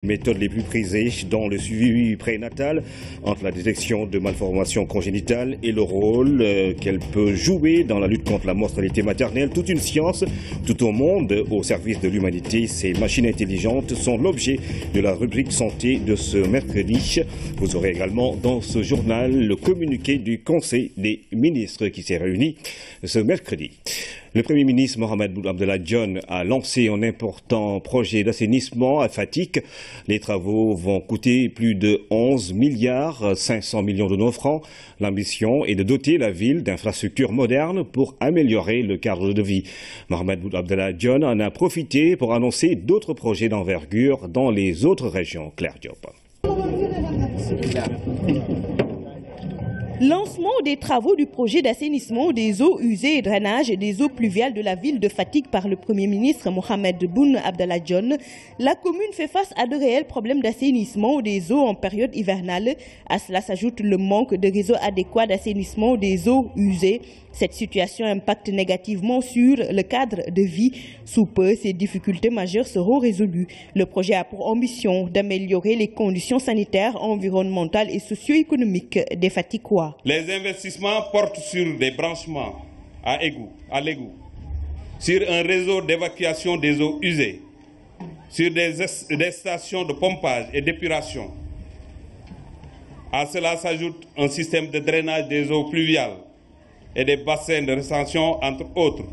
Méthodes les plus prisées dans le suivi prénatal entre la détection de malformations congénitales et le rôle qu'elle peut jouer dans la lutte contre la mortalité maternelle. Toute une science, tout au monde, au service de l'humanité. Ces machines intelligentes sont l'objet de la rubrique santé de ce mercredi. Vous aurez également dans ce journal le communiqué du Conseil des ministres qui s'est réuni ce mercredi. Le Premier ministre Mohamed Boun Abdallah Dionne a lancé un important projet d'assainissement à Fatick. Les travaux vont coûter plus de 11 milliards 500 millions de nos francs. L'ambition est de doter la ville d'infrastructures modernes pour améliorer le cadre de vie. Mohamed Boun Abdallah Dionne en a profité pour annoncer d'autres projets d'envergure dans les autres régions. Claire Diop. Lancement des travaux du projet d'assainissement des eaux usées et drainage des eaux pluviales de la ville de Fatick par le Premier ministre Mohamed Boun Abdallah Dionne. La commune fait face à de réels problèmes d'assainissement des eaux en période hivernale. À cela s'ajoute le manque de réseaux adéquats d'assainissement des eaux usées. Cette situation impacte négativement sur le cadre de vie. Sous peu, ces difficultés majeures seront résolues. Le projet a pour ambition d'améliorer les conditions sanitaires, environnementales et socio-économiques des Fatickois. Les investissements portent sur des branchements à l'égout, sur un réseau d'évacuation des eaux usées, sur des stations de pompage et d'épuration. À cela s'ajoute un système de drainage des eaux pluviales et des bassins de rétention, entre autres.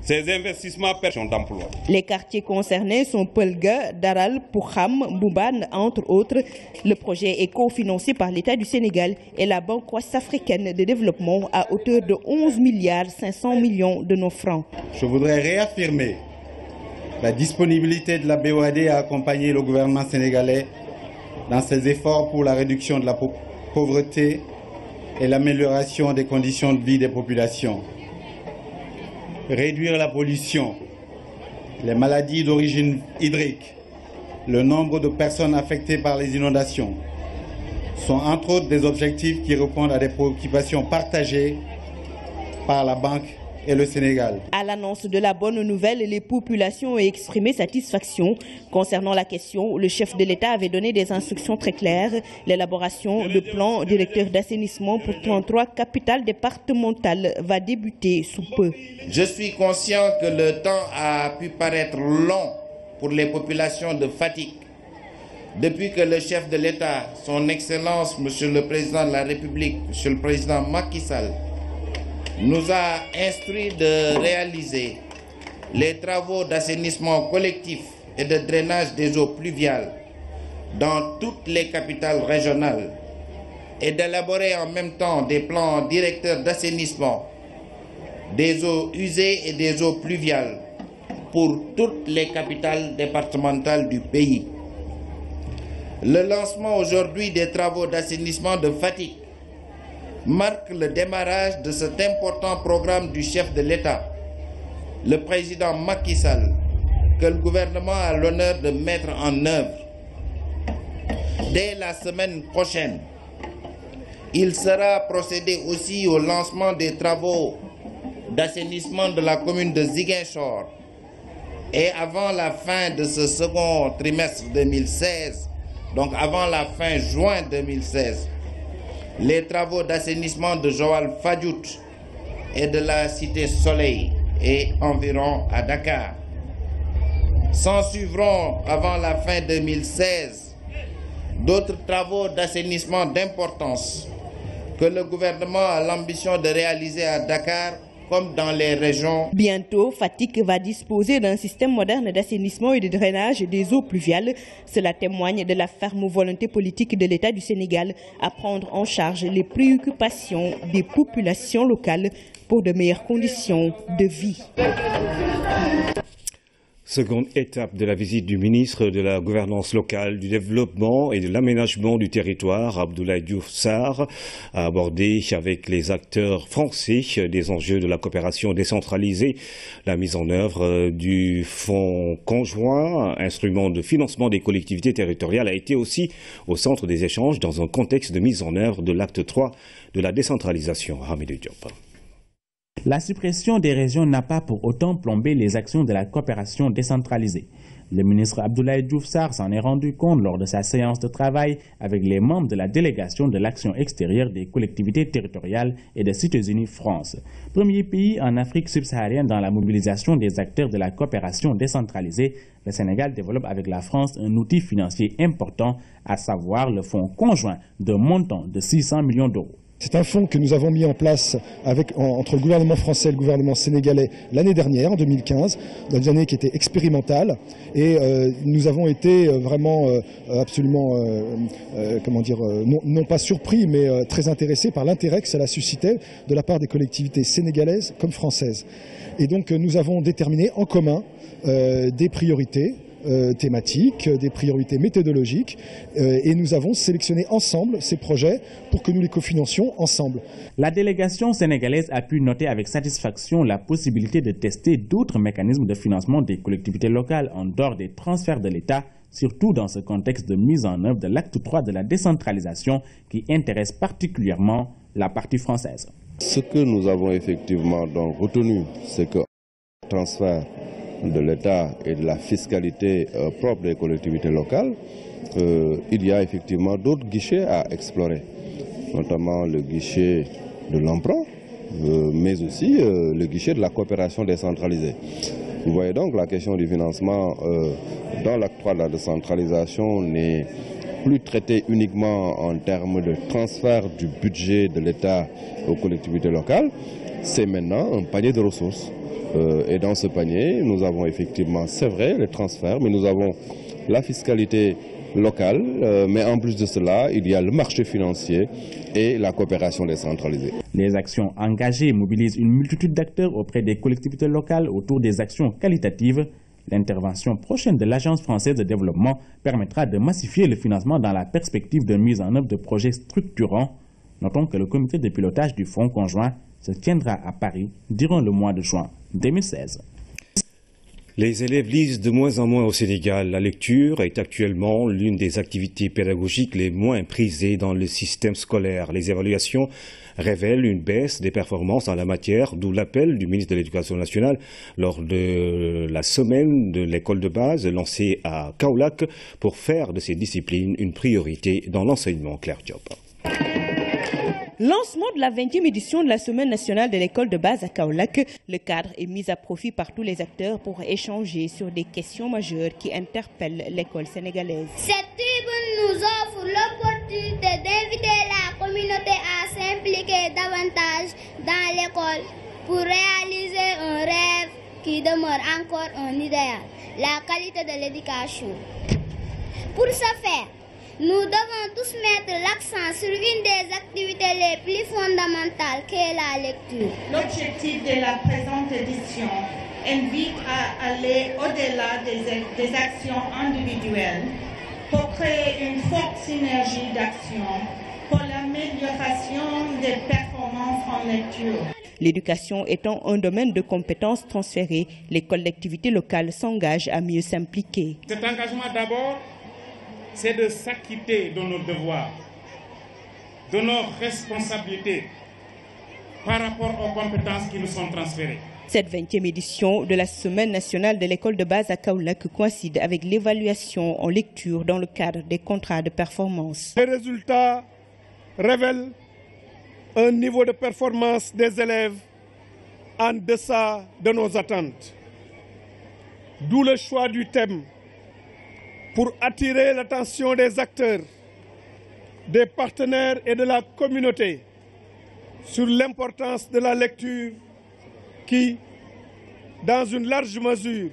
Ces investissements permettent d'emploi. Les quartiers concernés sont Pelga, Daral, Poukham, Mbouban, entre autres. Le projet est cofinancé par l'État du Sénégal et la Banque ouest-africaine de développement à hauteur de 11 milliards 500 millions de nos francs. Je voudrais réaffirmer la disponibilité de la BOAD à accompagner le gouvernement sénégalais dans ses efforts pour la réduction de la pauvreté et l'amélioration des conditions de vie des populations. Réduire la pollution, les maladies d'origine hydrique, le nombre de personnes affectées par les inondations sont entre autres des objectifs qui répondent à des préoccupations partagées par la Banque et le Sénégal. À l'annonce de la bonne nouvelle, les populations ont exprimé satisfaction. Concernant la question, le chef de l'État avait donné des instructions très claires. L'élaboration de plans directeurs d'assainissement pour 33 capitales départementales va débuter sous peu. Je suis conscient que le temps a pu paraître long pour les populations de Fatick. Depuis que le chef de l'État, son Excellence, Monsieur le Président de la République, Monsieur le Président Macky Sall, nous a instruit de réaliser les travaux d'assainissement collectif et de drainage des eaux pluviales dans toutes les capitales régionales et d'élaborer en même temps des plans directeurs d'assainissement des eaux usées et des eaux pluviales pour toutes les capitales départementales du pays. Le lancement aujourd'hui des travaux d'assainissement de Fatick marque le démarrage de cet important programme du chef de l'État, le président Macky Sall, que le gouvernement a l'honneur de mettre en œuvre. Dès la semaine prochaine, il sera procédé aussi au lancement des travaux d'assainissement de la commune de Ziguinchor. Et avant la fin de ce second trimestre 2016, donc avant la fin juin 2016, les travaux d'assainissement de Joal-Fadiouth et de la Cité Soleil et environ à Dakar. S'en suivront avant la fin 2016 d'autres travaux d'assainissement d'importance que le gouvernement a l'ambition de réaliser à Dakar comme dans les régions. Bientôt, Fatick va disposer d'un système moderne d'assainissement et de drainage des eaux pluviales. Cela témoigne de la ferme volonté politique de l'État du Sénégal à prendre en charge les préoccupations des populations locales pour de meilleures conditions de vie. Seconde étape de la visite du ministre de la Gouvernance locale, du Développement et de l'Aménagement du territoire, Abdoulaye Diouf Sarr, a abordé avec les acteurs français des enjeux de la coopération décentralisée, la mise en œuvre du fonds conjoint, instrument de financement des collectivités territoriales, a été aussi au centre des échanges dans un contexte de mise en œuvre de l'acte 3 de la décentralisation. Hamidou Diop. La suppression des régions n'a pas pour autant plombé les actions de la coopération décentralisée. Le ministre Abdoulaye Diouf Sarr s'en est rendu compte lors de sa séance de travail avec les membres de la délégation de l'action extérieure des collectivités territoriales et des États-Unis France. Premier pays en Afrique subsaharienne dans la mobilisation des acteurs de la coopération décentralisée, le Sénégal développe avec la France un outil financier important, à savoir le fonds conjoint d'un montant de 600 millions d'euros. C'est un fonds que nous avons mis en place entre le gouvernement français et le gouvernement sénégalais l'année dernière, en 2015, dans une année qui était expérimentale. Et nous avons été vraiment absolument, non pas surpris, mais très intéressés par l'intérêt que cela suscitait de la part des collectivités sénégalaises comme françaises. Et donc nous avons déterminé en commun des priorités thématiques, des priorités méthodologiques et nous avons sélectionné ensemble ces projets pour que nous les cofinancions ensemble. La délégation sénégalaise a pu noter avec satisfaction la possibilité de tester d'autres mécanismes de financement des collectivités locales en dehors des transferts de l'État, surtout dans ce contexte de mise en œuvre de l'acte 3 de la décentralisation qui intéresse particulièrement la partie française. Ce que nous avons effectivement donc retenu, c'est que le transfert de l'État et de la fiscalité propre des collectivités locales, il y a effectivement d'autres guichets à explorer, notamment le guichet de l'emprunt, mais aussi le guichet de la coopération décentralisée. Vous voyez donc la question du financement dans l'acte 3 de la décentralisation n'est plus traitée uniquement en termes de transfert du budget de l'État aux collectivités locales, c'est maintenant un panier de ressources. Et dans ce panier, nous avons effectivement, c'est vrai, les transferts, mais nous avons la fiscalité locale, mais en plus de cela, il y a le marché financier et la coopération décentralisée. Les actions engagées mobilisent une multitude d'acteurs auprès des collectivités locales autour des actions qualitatives. L'intervention prochaine de l'Agence française de développement permettra de massifier le financement dans la perspective de mise en œuvre de projets structurants. Notons que le comité de pilotage du Fonds conjoint se tiendra à Paris durant le mois de juin 2016. Les élèves lisent de moins en moins au Sénégal. La lecture est actuellement l'une des activités pédagogiques les moins prisées dans le système scolaire. Les évaluations révèlent une baisse des performances en la matière, d'où l'appel du ministre de l'Éducation nationale lors de la semaine de l'école de base lancée à Kaolack pour faire de ces disciplines une priorité dans l'enseignement. Claire Diop. Lancement de la 20e édition de la Semaine nationale de l'école de base à Kaolack. Le cadre est mis à profit par tous les acteurs pour échanger sur des questions majeures qui interpellent l'école sénégalaise. Cette tribune nous offre l'opportunité d'inviter la communauté à s'impliquer davantage dans l'école pour réaliser un rêve qui demeure encore un idéal, la qualité de l'éducation. Pour ce faire, nous devons tous mettre l'accent sur une des activités les plus fondamentales qu'est la lecture. L'objectif de la présente édition invite à aller au-delà des actions individuelles pour créer une forte synergie d'action pour l'amélioration des performances en lecture. L'éducation étant un domaine de compétences transférées, les collectivités locales s'engagent à mieux s'impliquer. Cet engagement d'abord, c'est de s'acquitter de nos devoirs, de nos responsabilités par rapport aux compétences qui nous sont transférées. Cette 20e édition de la Semaine nationale de l'école de base à Kaolack coïncide avec l'évaluation en lecture dans le cadre des contrats de performance. Les résultats révèlent un niveau de performance des élèves en deçà de nos attentes. D'où le choix du thème pour attirer l'attention des acteurs, des partenaires et de la communauté sur l'importance de la lecture qui, dans une large mesure,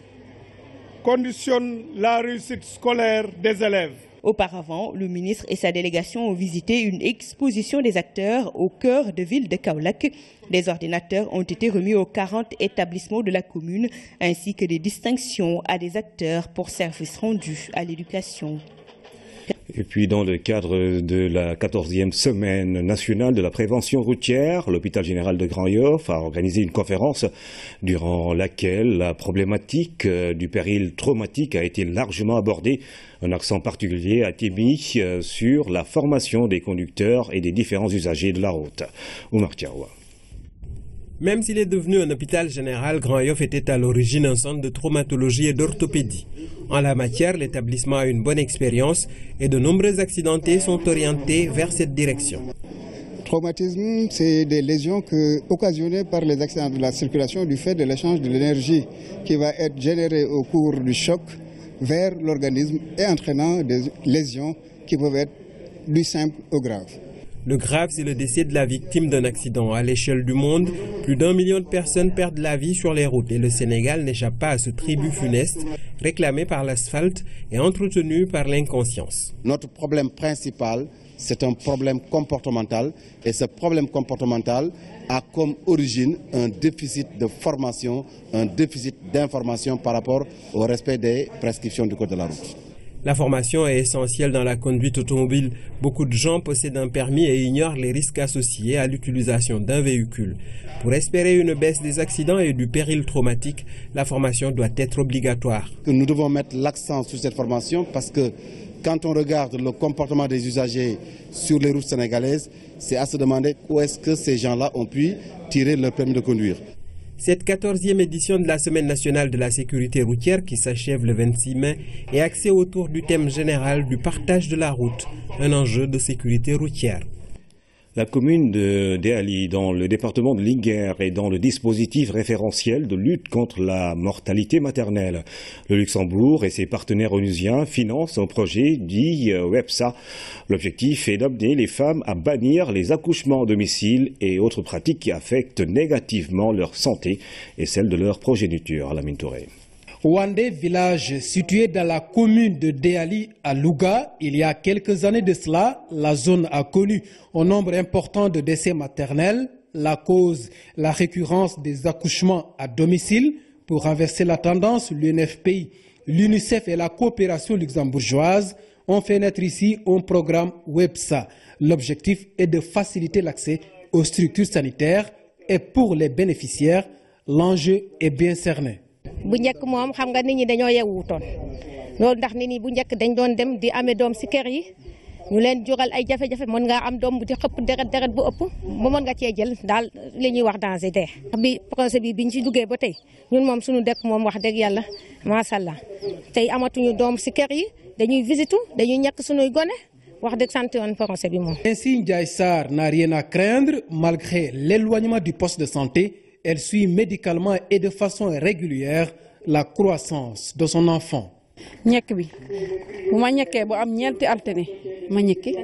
conditionne la réussite scolaire des élèves. Auparavant, le ministre et sa délégation ont visité une exposition des acteurs au cœur de ville de Kaolack. Des ordinateurs ont été remis aux 40 établissements de la commune, ainsi que des distinctions à des acteurs pour services rendus à l'éducation. Et puis dans le cadre de la 14e semaine nationale de la prévention routière, l'hôpital général de Grand Yoff a organisé une conférence durant laquelle la problématique du péril traumatique a été largement abordée. Un accent particulier a été mis sur la formation des conducteurs et des différents usagers de la route. Oumar Tiawa. Même s'il est devenu un hôpital général, Grand Yoff était à l'origine un centre de traumatologie et d'orthopédie. En la matière, l'établissement a une bonne expérience et de nombreux accidentés sont orientés vers cette direction. Traumatisme, c'est des lésions occasionnées par les accidents de la circulation du fait de l'échange de l'énergie qui va être générée au cours du choc vers l'organisme et entraînant des lésions qui peuvent être du simple au grave. Le grave, c'est le décès de la victime d'un accident. À l'échelle du monde, plus d'1 million de personnes perdent la vie sur les routes et le Sénégal n'échappe pas à ce tribut funeste, réclamé par l'asphalte et entretenu par l'inconscience. Notre problème principal, c'est un problème comportemental et ce problème comportemental a comme origine un déficit de formation, un déficit d'information par rapport au respect des prescriptions du code de la route. La formation est essentielle dans la conduite automobile. Beaucoup de gens possèdent un permis et ignorent les risques associés à l'utilisation d'un véhicule. Pour espérer une baisse des accidents et du péril traumatique, la formation doit être obligatoire. Nous devons mettre l'accent sur cette formation parce que quand on regarde le comportement des usagers sur les routes sénégalaises, c'est à se demander où est-ce que ces gens-là ont pu tirer leur permis de conduire. Cette 14e édition de la Semaine nationale de la sécurité routière qui s'achève le 26 mai est axée autour du thème général du partage de la route, un enjeu de sécurité routière. La commune de Déali, dans le département de Linguère, est dans le dispositif référentiel de lutte contre la mortalité maternelle. Le Luxembourg et ses partenaires onusiens financent un projet dit WEPSA. L'objectif est d'amener les femmes à bannir les accouchements à domicile et autres pratiques qui affectent négativement leur santé et celle de leur progéniture. Lamine Touré. Ouandé, village situé dans la commune de Déali à Louga, il y a quelques années de cela, la zone a connu un nombre important de décès maternels. La cause, la récurrence des accouchements à domicile. Pour renverser la tendance, l'UNFPI, l'UNICEF et la coopération luxembourgeoise ont fait naître ici un programme WEPSA. L'objectif est de faciliter l'accès aux structures sanitaires et pour les bénéficiaires, l'enjeu est bien cerné. bu njëkk moom xam nga nit ñi dañoo yewutoon loolu ndax nit ñi bu njëkk dañ doon dem di amee doom ci kër yi ñu leen jural ay jafe-jafe mën ngaa am doom bu di xëpp deret bu ëpp ba mën nga cee jël daal li ñuy wax danger dee. bi projet bi biñ ci duggee ba tey ñun moom suñu dëkk moom wax dëgg yàlla macha allah tey amatuñu doom ci kër yi dañuy visitu dañuy ñàkk suñuy gone wax dëgg sant woon projet bi moom. Ainsi, Ndiaye Sarr n'a rien à craindre malgré l'éloignement du poste de santé. Elle suit médicalement et de façon régulière la croissance de son enfant. ñekk bi bu ma ñekkee bu am ñeenti altine ma ñekki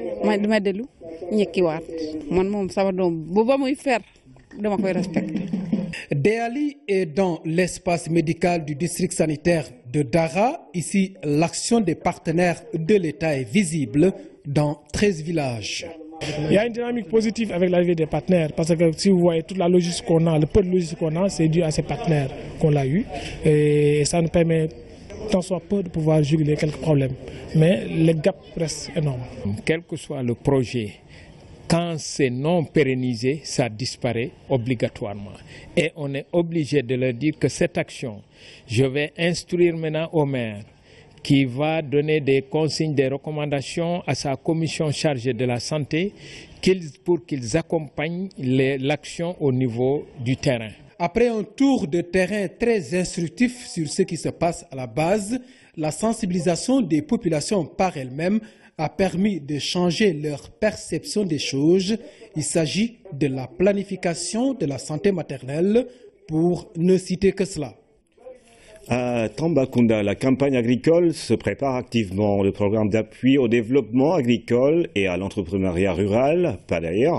ma dellu ñekki waat man moom sama doom bu ba muy fer dama koy respecter. Déali est dans l'espace médical du district sanitaire de Dara. Ici, l'action des partenaires de l'État est visible dans 13 villages. Il y a une dynamique positive avec l'arrivée des partenaires parce que si vous voyez toute la logistique qu'on a, le peu de logistique qu'on a, c'est dû à ces partenaires qu'on l'a eu et ça nous permet tant soit peu de pouvoir juguler quelques problèmes. Mais le gap reste énorme. Quel que soit le projet, quand c'est non pérennisé, ça disparaît obligatoirement. Et on est obligé de leur dire que cette action, je vais instruire maintenant au maire qui va donner des consignes, des recommandations à sa commission chargée de la santé pour qu'ils accompagnent l'action au niveau du terrain. Après un tour de terrain très instructif sur ce qui se passe à la base, la sensibilisation des populations par elles-mêmes a permis de changer leur perception des choses. Il s'agit de la planification de la santé maternelle, pour ne citer que cela. À Tambacounda, la campagne agricole se prépare activement. Le programme d'appui au développement agricole et à l'entrepreneuriat rural, PADER,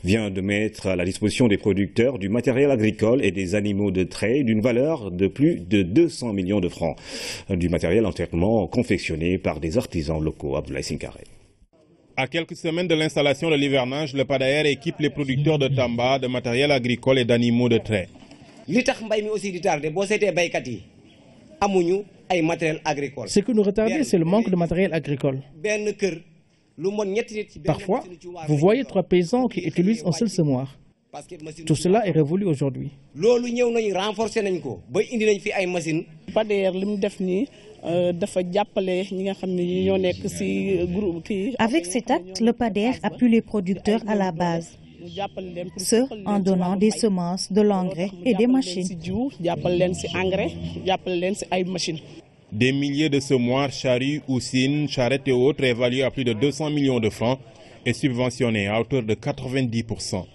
vient de mettre à la disposition des producteurs du matériel agricole et des animaux de trait d'une valeur de plus de 200 millions de francs. Du matériel entièrement confectionné par des artisans locaux. Abdoulaye Sinkaré. À quelques semaines de l'installation de l'hivernage, le PADER équipe les producteurs de Tamba de matériel agricole et d'animaux de trait. Ce que nous retardons, c'est le manque de matériel agricole. Parfois, vous voyez 3 paysans qui utilisent un seul semoir. Tout cela est révolu aujourd'hui. Avec cet acte, le PADER appuie les producteurs à la base. Ce en donnant des semences, de l'engrais et des machines. Des milliers de semoirs, charrues, houssines, charrettes et autres évalués à plus de 200 millions de francs et subventionnés à hauteur de 90%.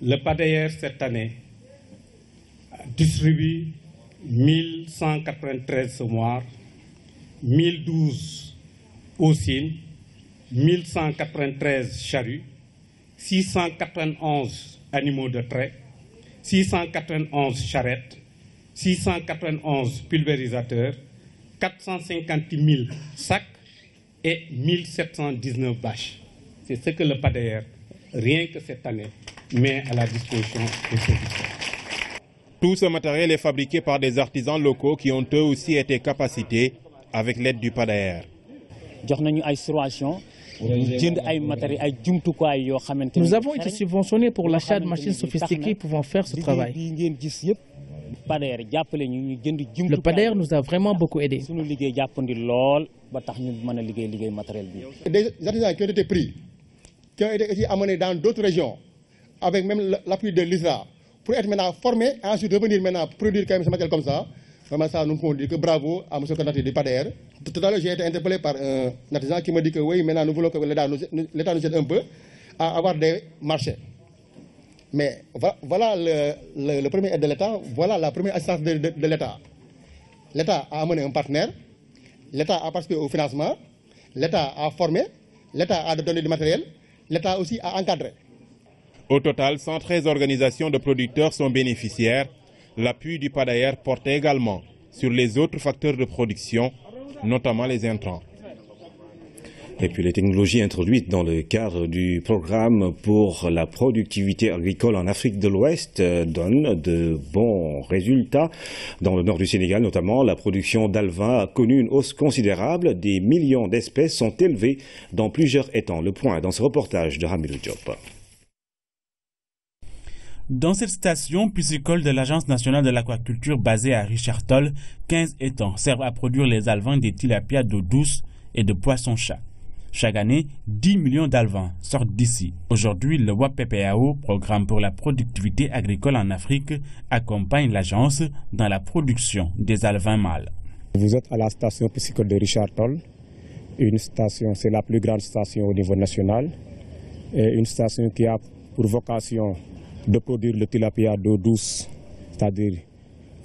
Le PADAER cette année distribue 1193 semoirs, 1012 houssines, 1193 charrues, 691 animaux de trait, 691 charrettes, 691 pulvérisateurs, 450 000 sacs et 1719 bâches. C'est ce que le PADAER, rien que cette année, met à la disposition de ceux qui. Tout ce matériel est fabriqué par des artisans locaux qui ont eux aussi été capacités avec l'aide du PADAER. Nous avons été subventionnés pour l'achat de machines sophistiquées pouvant faire ce travail. Le PADAER nous a vraiment beaucoup aidés. Des artisans qui ont été pris, qui ont été amenés dans d'autres régions, avec même l'appui de l'ISRA, pour être maintenant formés et ensuite revenir maintenant produire quand même ce matériel comme ça. Vraiment ça, nous pouvons dire que bravo à M. le coordinateur du PADAER. Tout à l'heure, j'ai été interpellé par un artisan qui me dit que oui, maintenant nous voulons que l'État nous aide un peu à avoir des marchés. Mais voilà le premier aide de l'État, voilà la première assistance de l'État. L'État a amené un partenaire, l'État a participé au financement, l'État a formé, l'État a donné du matériel, l'État aussi a encadré. Au total, 113 organisations de producteurs sont bénéficiaires. L'appui du PADAER porte également sur les autres facteurs de production, notamment les intrants. Et puis les technologies introduites dans le cadre du programme pour la productivité agricole en Afrique de l'Ouest donnent de bons résultats. Dans le nord du Sénégal notamment, la production d'alevin a connu une hausse considérable. Des millions d'espèces sont élevées dans plusieurs étangs. Le point dans ce reportage de Hamidou Diop. Dans cette station piscicole de l'Agence nationale de l'aquaculture basée à Richard Toll, 15 étangs servent à produire les alevins des tilapias d'eau douce et de poissons-chats. Chaque année, 10 millions d'alevins sortent d'ici. Aujourd'hui, le WAPPAO, programme pour la productivité agricole en Afrique, accompagne l'agence dans la production des alevins mâles. Vous êtes à la station piscicole de Richard Toll. Une station, c'est la plus grande station au niveau national. Et une station qui a pour vocation de produire le tilapia d'eau douce, c'est-à-dire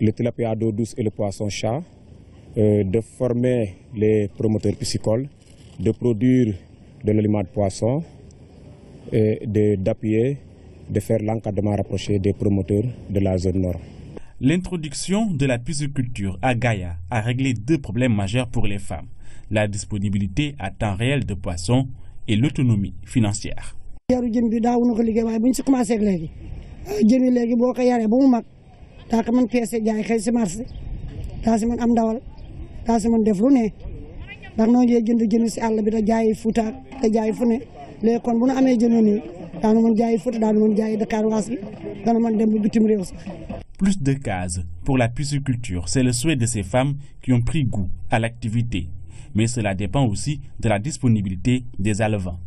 le tilapia d'eau douce et le poisson-chat, de former les promoteurs piscicoles, de produire de l'aliment de poisson et d'appuyer, de faire l'encadrement rapproché des promoteurs de la zone nord. L'introduction de la pisciculture à Gaïa a réglé deux problèmes majeurs pour les femmes, la disponibilité à temps réel de poissons et l'autonomie financière. Plus de cases pour la pisciculture, c'est le souhait de ces femmes qui ont pris goût à l'activité. Mais cela dépend aussi de la disponibilité des alevins.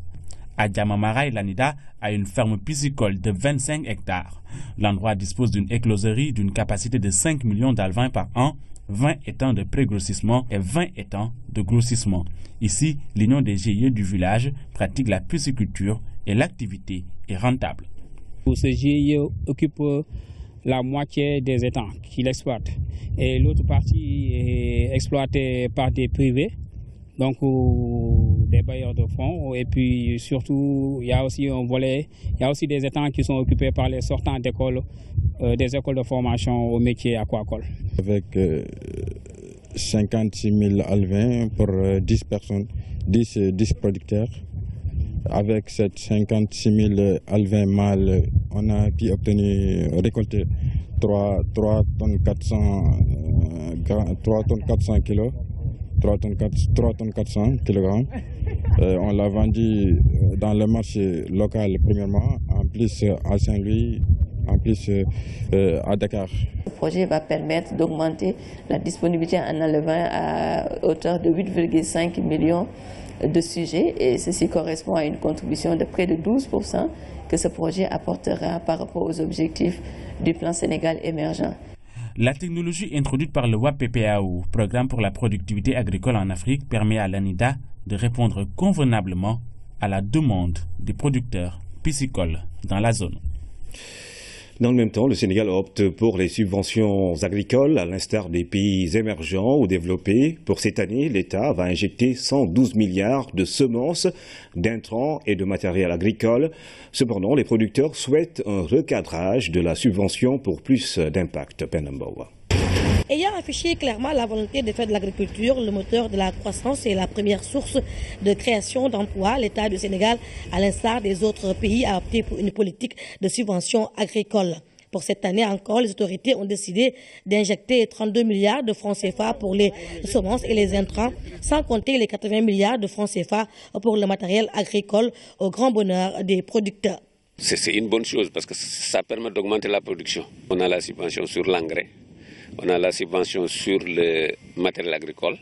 Adjamamara et Lanida a une ferme piscicole de 25 hectares. L'endroit dispose d'une écloserie d'une capacité de 5 millions d'alevins par an, 20 étangs de pré-grossissement et 20 étangs de grossissement. Ici, l'union des GIE du village pratique la pisciculture et l'activité est rentable. Ce GIE occupe la moitié des étangs qu'il exploite et l'autre partie est exploitée par des privés, donc des bailleurs de fonds, et puis surtout il y a aussi un volet, il y a aussi des étangs qui sont occupés par les sortants d'écoles, des écoles de formation au métier aquacole. Avec 56 000 alevins pour 10 personnes, 10 producteurs. Avec ces 56 000 alevins mâles, on a pu récolter 3 tonnes 400 kilos. 3 tonnes 400 kg. On l'a vendu dans le marché local premièrement, en plus à Saint-Louis, en plus à Dakar. Le projet va permettre d'augmenter la disponibilité en alevin à hauteur de 8,5 millions de sujets et ceci correspond à une contribution de près de 12% que ce projet apportera par rapport aux objectifs du plan Sénégal émergent. La technologie introduite par le WAPPAO, Programme pour la productivité agricole en Afrique, permet à l'ANIDA de répondre convenablement à la demande des producteurs piscicoles dans la zone. Dans le même temps, le Sénégal opte pour les subventions agricoles, à l'instar des pays émergents ou développés. Pour cette année, l'État va injecter 112 milliards de semences, d'intrants et de matériel agricole. Cependant, les producteurs souhaitent un recadrage de la subvention pour plus d'impact. Penambawa. Ayant affiché clairement la volonté de faire de l'agriculture le moteur de la croissance et la première source de création d'emplois, l'État du Sénégal, à l'instar des autres pays, a opté pour une politique de subvention agricole. Pour cette année encore, les autorités ont décidé d'injecter 32 milliards de francs CFA pour les semences et les intrants, sans compter les 80 milliards de francs CFA pour le matériel agricole, au grand bonheur des producteurs. C'est une bonne chose parce que ça permet d'augmenter la production. On a la subvention sur l'engrais. On a la subvention sur le matériel agricole.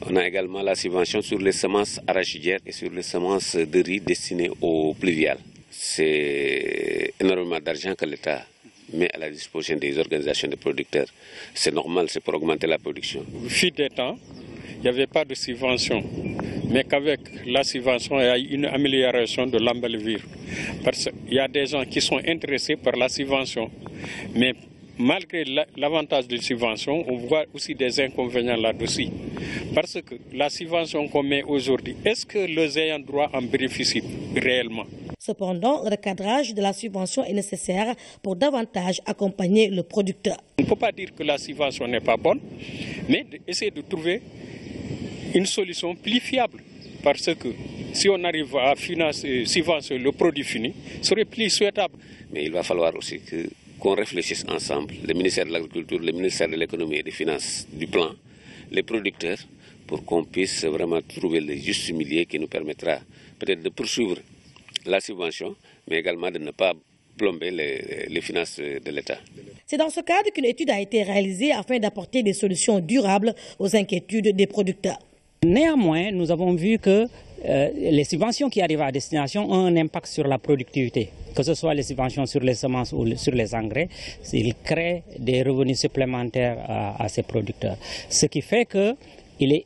On a également la subvention sur les semences arachidières et sur les semences de riz destinées aux pluviales. C'est énormément d'argent que l'État met à la disposition des organisations de producteurs. C'est normal, c'est pour augmenter la production. Au fil des temps, il n'y avait pas de subvention. Mais qu'avec la subvention, il y a une amélioration de l'embellir. Parce qu'il y a des gens qui sont intéressés par la subvention. Mais malgré l'avantage de subvention, on voit aussi des inconvénients là-dessus. Parce que la subvention qu'on met aujourd'hui, est-ce que les ayants droit en bénéficient réellement? Cependant, le recadrage de la subvention est nécessaire pour davantage accompagner le producteur. On ne peut pas dire que la subvention n'est pas bonne, mais essayer de trouver une solution plus fiable. Parce que si on arrive à financer, subventionner le produit fini, ce serait plus souhaitable. Mais il va falloir aussi qu'on réfléchisse ensemble, le ministère de l'Agriculture, le ministère de l'Économie et des Finances, du plan, les producteurs, pour qu'on puisse vraiment trouver le juste milieu qui nous permettra peut-être de poursuivre la subvention, mais également de ne pas plomber les finances de l'État. C'est dans ce cadre qu'une étude a été réalisée afin d'apporter des solutions durables aux inquiétudes des producteurs. Néanmoins, nous avons vu que les subventions qui arrivent à destination ont un impact sur la productivité. Que ce soit les subventions sur les semences ou sur les engrais, ils créent des revenus supplémentaires à ces producteurs. Ce qui fait qu'il est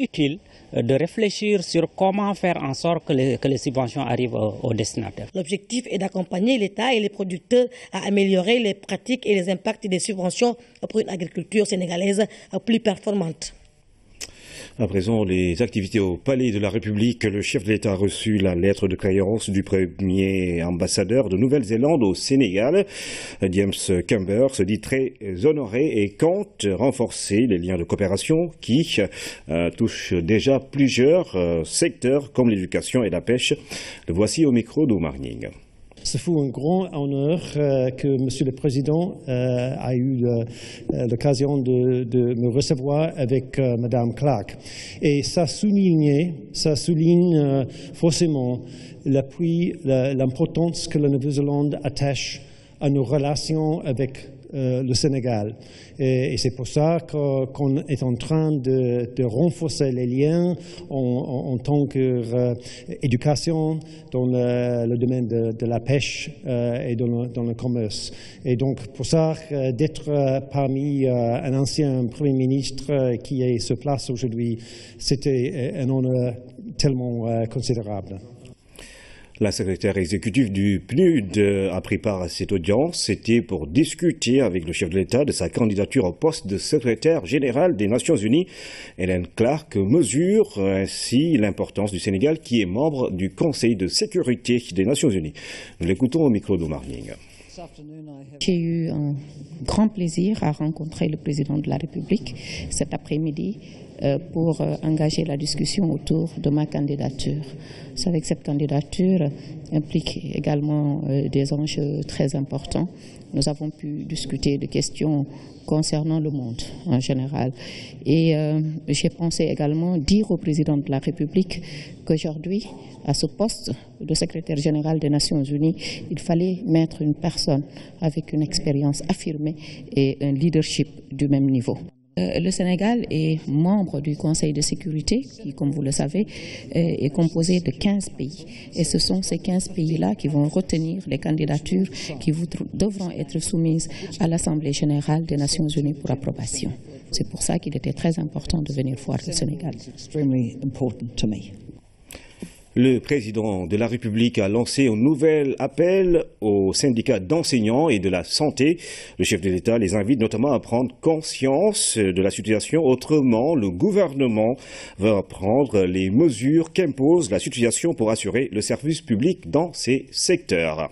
utile de réfléchir sur comment faire en sorte que les subventions arrivent aux destinataires. L'objectif est d'accompagner l'État et les producteurs à améliorer les pratiques et les impacts des subventions pour une agriculture sénégalaise plus performante. À présent, les activités au Palais de la République. Le chef de l'État a reçu la lettre de créance du premier ambassadeur de Nouvelle-Zélande au Sénégal. James Camber se dit très honoré et compte renforcer les liens de coopération qui touchent déjà plusieurs secteurs comme l'éducation et la pêche. Le voici au micro d'Omar Ning. Ce fut un grand honneur que Monsieur le Président a eu l'occasion de me recevoir avec Madame Clark. Et ça souligne forcément l'appui, l'importance que la Nouvelle-Zélande attache à nos relations avec le Sénégal. Et c'est pour ça qu'on est en train de renforcer les liens en tant qu'éducation dans le domaine de la pêche et dans le commerce. Et donc pour ça, d'être parmi un ancien Premier ministre qui est sur place aujourd'hui, c'était un honneur tellement considérable. La secrétaire exécutive du PNUD a pris part à cette audience. C'était pour discuter avec le chef de l'État de sa candidature au poste de secrétaire général des Nations Unies. Hélène Clark mesure ainsi l'importance du Sénégal qui est membre du Conseil de sécurité des Nations Unies. Nous l'écoutons au micro d'Omar Ning. J'ai eu un grand plaisir à rencontrer le président de la République cet après-midi pour engager la discussion autour de ma candidature. Vous savez que cette candidature implique également des enjeux très importants. Nous avons pu discuter de questions concernant le monde en général. Et j'ai pensé également dire au président de la République qu'aujourd'hui, à ce poste de secrétaire général des Nations Unies, il fallait mettre une personne avec une expérience affirmée et un leadership du même niveau. Le Sénégal est membre du Conseil de sécurité qui, comme vous le savez, est composé de 15 pays. Et ce sont ces 15 pays-là qui vont retenir les candidatures qui devront être soumises à l'Assemblée générale des Nations unies pour approbation. C'est pour ça qu'il était très important de venir voir le Sénégal. Le président de la République a lancé un nouvel appel aux syndicats d'enseignants et de la santé. Le chef de l'État les invite notamment à prendre conscience de la situation. Autrement, le gouvernement va prendre les mesures qu'impose la situation pour assurer le service public dans ces secteurs.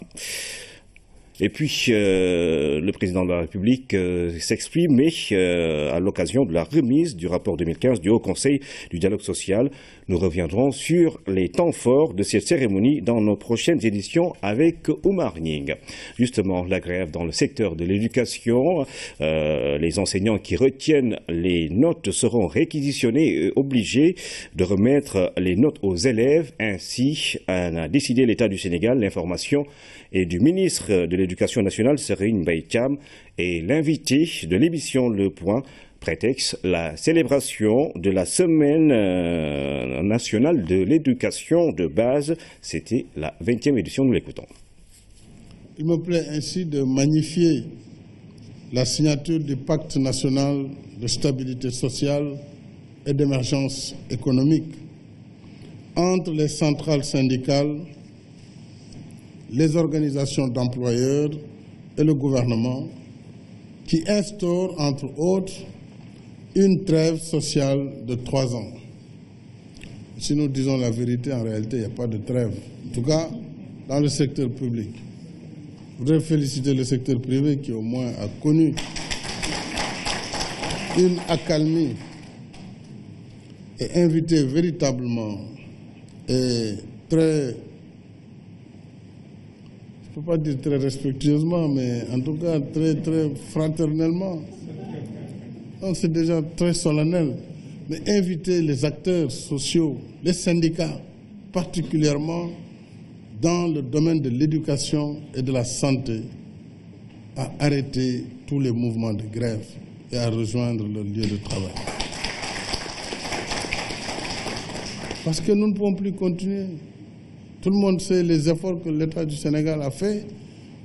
Et puis, le président de la République s'exprime à l'occasion de la remise du rapport 2015 du Haut Conseil du dialogue social. Nous reviendrons sur les temps forts de cette cérémonie dans nos prochaines éditions avec Oumar Ning. Justement, la grève dans le secteur de l'éducation, les enseignants qui retiennent les notes seront réquisitionnés et obligés de remettre les notes aux élèves. Ainsi a décidé l'État du Sénégal. L'information est du ministre de l'Éducation nationale, Serigne Mbaye Thiam, et l'invité de l'émission Le Point. Prétexte la célébration de la Semaine nationale de l'éducation de base. C'était la 20e édition, nous l'écoutons. Il me plaît ainsi de magnifier la signature du Pacte national de stabilité sociale et d'émergence économique entre les centrales syndicales, les organisations d'employeurs et le gouvernement, qui instaure, entre autres, une trêve sociale de 3 ans. Si nous disons la vérité, en réalité, il n'y a pas de trêve. En tout cas, dans le secteur public. Je voudrais féliciter le secteur privé qui, au moins, a connu une accalmie et invité véritablement et très, je ne peux pas dire très respectueusement, mais en tout cas très, très fraternellement. C'est déjà très solennel, mais inviter les acteurs sociaux, les syndicats, particulièrement dans le domaine de l'éducation et de la santé, à arrêter tous les mouvements de grève et à rejoindre leur lieu de travail. Parce que nous ne pouvons plus continuer. Tout le monde sait les efforts que l'État du Sénégal a fait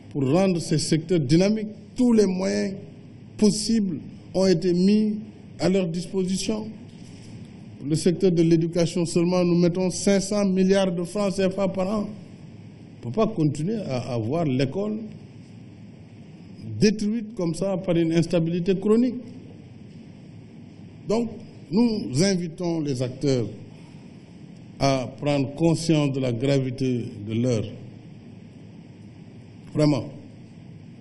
pour rendre ces secteurs dynamiques. Tous les moyens possibles ont été mis à leur disposition. Pour le secteur de l'éducation seulement, nous mettons 500 milliards de francs CFA par an. On ne peut pas continuer à avoir l'école détruite comme ça par une instabilité chronique. Donc, nous invitons les acteurs à prendre conscience de la gravité de l'heure. Vraiment.